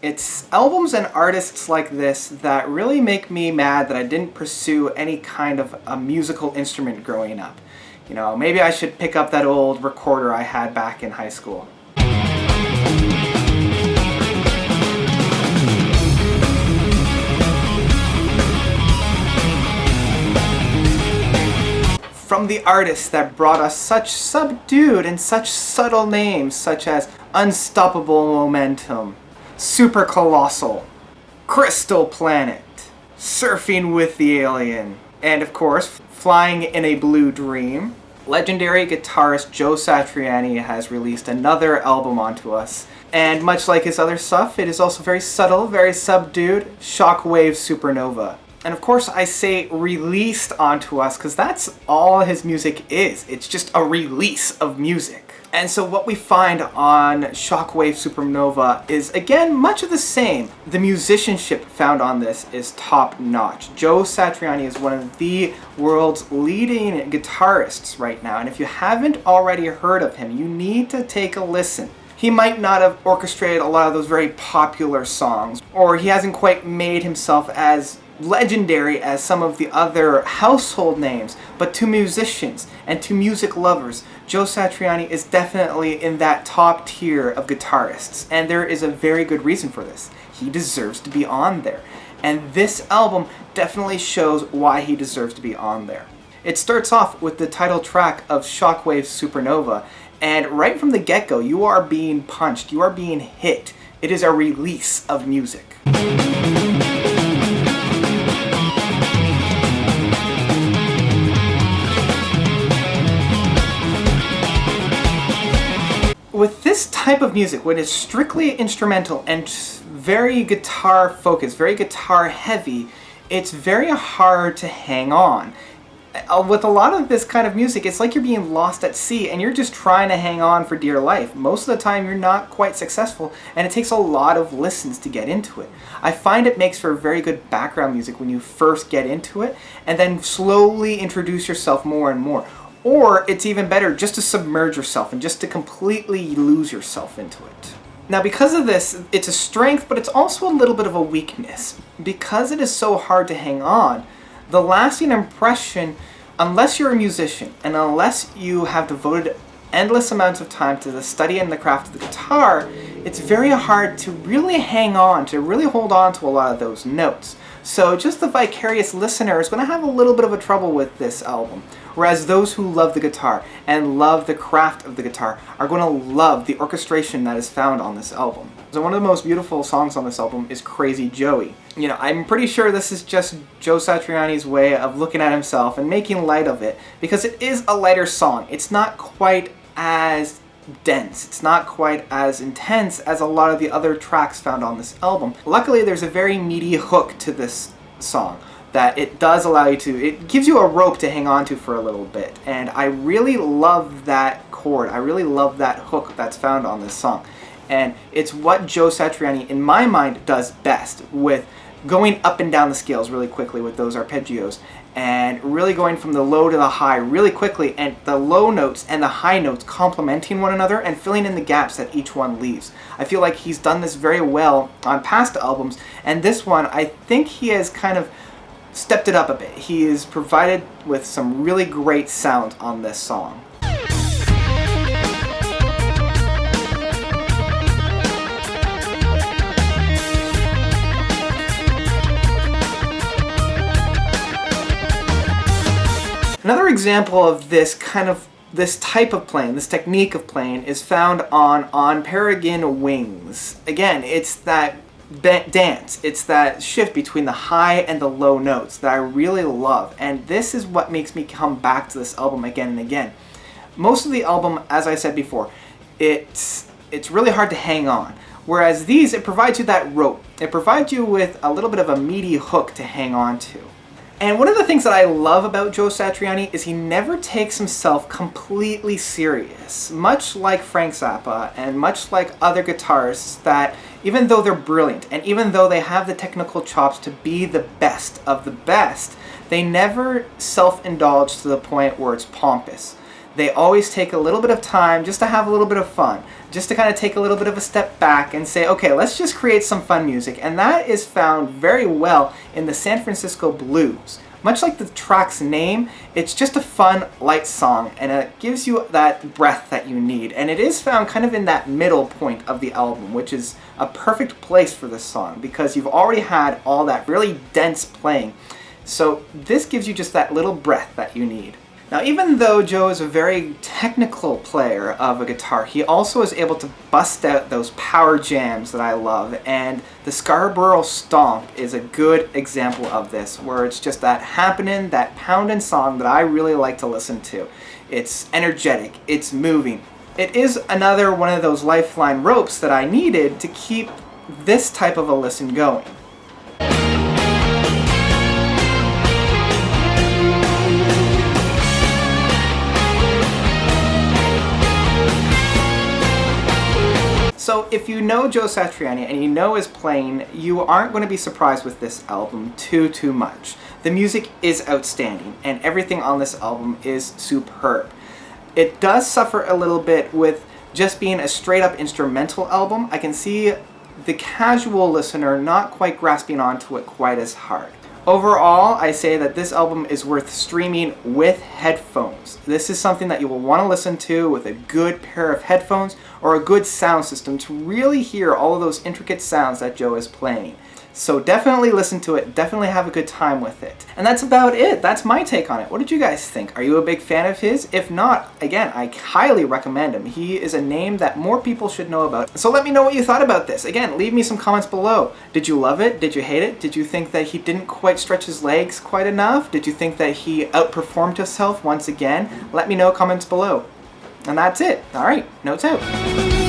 It's albums and artists like this that really make me mad that I didn't pursue any kind of a musical instrument growing up. You know, maybe I should pick up that old recorder I had back in high school. From the artists that brought us such subdued and such subtle names such as Unstoppable Momentum, Super Colossal, Crystal Planet, Surfing with the Alien, and of course, Flying in a Blue Dream. Legendary guitarist Joe Satriani has released another album onto us, and much like his other stuff, it is also very subtle, very subdued, Shockwave Supernova. And of course I say released onto us because that's all his music is. It's just a release of music. And so what we find on Shockwave Supernova is, again, much of the same. The musicianship found on this is top notch. Joe Satriani is one of the world's leading guitarists right now. And if you haven't already heard of him, you need to take a listen. He might not have orchestrated a lot of those very popular songs, or he hasn't quite made himself as legendary as some of the other household names, but to musicians and to music lovers, Joe Satriani is definitely in that top tier of guitarists, and there is a very good reason for this. He deserves to be on there, and this album definitely shows why he deserves to be on there. It starts off with the title track of Shockwave Supernova, and right from the get-go, you are being punched, you are being hit. It is a release of music. With this type of music, when it's strictly instrumental and very guitar focused, very guitar heavy, it's very hard to hang on. With a lot of this kind of music, it's like you're being lost at sea and you're just trying to hang on for dear life. Most of the time you're not quite successful, and it takes a lot of listens to get into it. I find it makes for very good background music when you first get into it, and then slowly introduce yourself more and more. Or it's even better just to submerge yourself and just to completely lose yourself into it. Now, because of this, it's a strength, but it's also a little bit of a weakness. Because it is so hard to hang on, the lasting impression, unless you're a musician and unless you have devoted endless amounts of time to the study and the craft of the guitar, it's very hard to really hang on, to really hold on to a lot of those notes. So just the vicarious listener is going to have a little bit of a trouble with this album. Whereas those who love the guitar and love the craft of the guitar are going to love the orchestration that is found on this album. So one of the most beautiful songs on this album is Crazy Joey. You know, I'm pretty sure this is just Joe Satriani's way of looking at himself and making light of it, because it is a lighter song. It's not quite as dense. It's not quite as intense as a lot of the other tracks found on this album. Luckily, there's a very meaty hook to this song that it does allow you to, it gives you a rope to hang on to for a little bit. And I really love that chord. I really love that hook that's found on this song. And it's what Joe Satriani, in my mind, does best, with going up and down the scales really quickly with those arpeggios, and really going from the low to the high really quickly, and the low notes and the high notes complementing one another and filling in the gaps that each one leaves. I feel like he's done this very well on past albums, and this one, I think he has kind of stepped it up a bit. He is provided with some really great sound on this song. Another example of this type of playing, this technique of playing, is found on Peregrine Wings. Again, it's that dance, it's that shift between the high and the low notes that I really love, and this is what makes me come back to this album again and again. Most of the album, as I said before, it's really hard to hang on, whereas these, it provides you that rope. It provides you with a little bit of a meaty hook to hang on to. And one of the things that I love about Joe Satriani is he never takes himself completely serious. Much like Frank Zappa and much like other guitarists that, even though they're brilliant and even though they have the technical chops to be the best of the best, they never self-indulge to the point where it's pompous. they always take a little bit of time just to have a little bit of fun, just to kind of take a little bit of a step back and say, okay, let's just create some fun music. And that is found very well in the San Francisco blues. Much like the track's name, it's just a fun, light song, and it gives you that breath that you need. And it is found kind of in that middle point of the album, which is a perfect place for this song because you've already had all that really dense playing. So this gives you just that little breath that you need. Now, even though Joe is a very technical player of a guitar, he also is able to bust out those power jams that I love, and the Scarborough Stomp is a good example of this, where it's just that happening, that pounding song that I really like to listen to. It's energetic, it's moving. It is another one of those lifeline ropes that I needed to keep this type of a listen going. So if you know Joe Satriani and you know his playing, you aren't going to be surprised with this album too much. The music is outstanding and everything on this album is superb. It does suffer a little bit with just being a straight up instrumental album. I can see the casual listener not quite grasping onto it quite as hard. Overall, I say that this album is worth streaming with headphones. This is something that you will want to listen to with a good pair of headphones or a good sound system to really hear all of those intricate sounds that Joe is playing. So definitely listen to it, definitely have a good time with it. And that's about it. That's my take on it. What did you guys think? Are you a big fan of his? If not, again, I highly recommend him. He is a name that more people should know about. So let me know what you thought about this. Again, leave me some comments below. Did you love it? Did you hate it? Did you think that he didn't quite stretch his legs quite enough? Did you think that he outperformed himself once again? Let me know, comments below. And that's it. All right, notes out.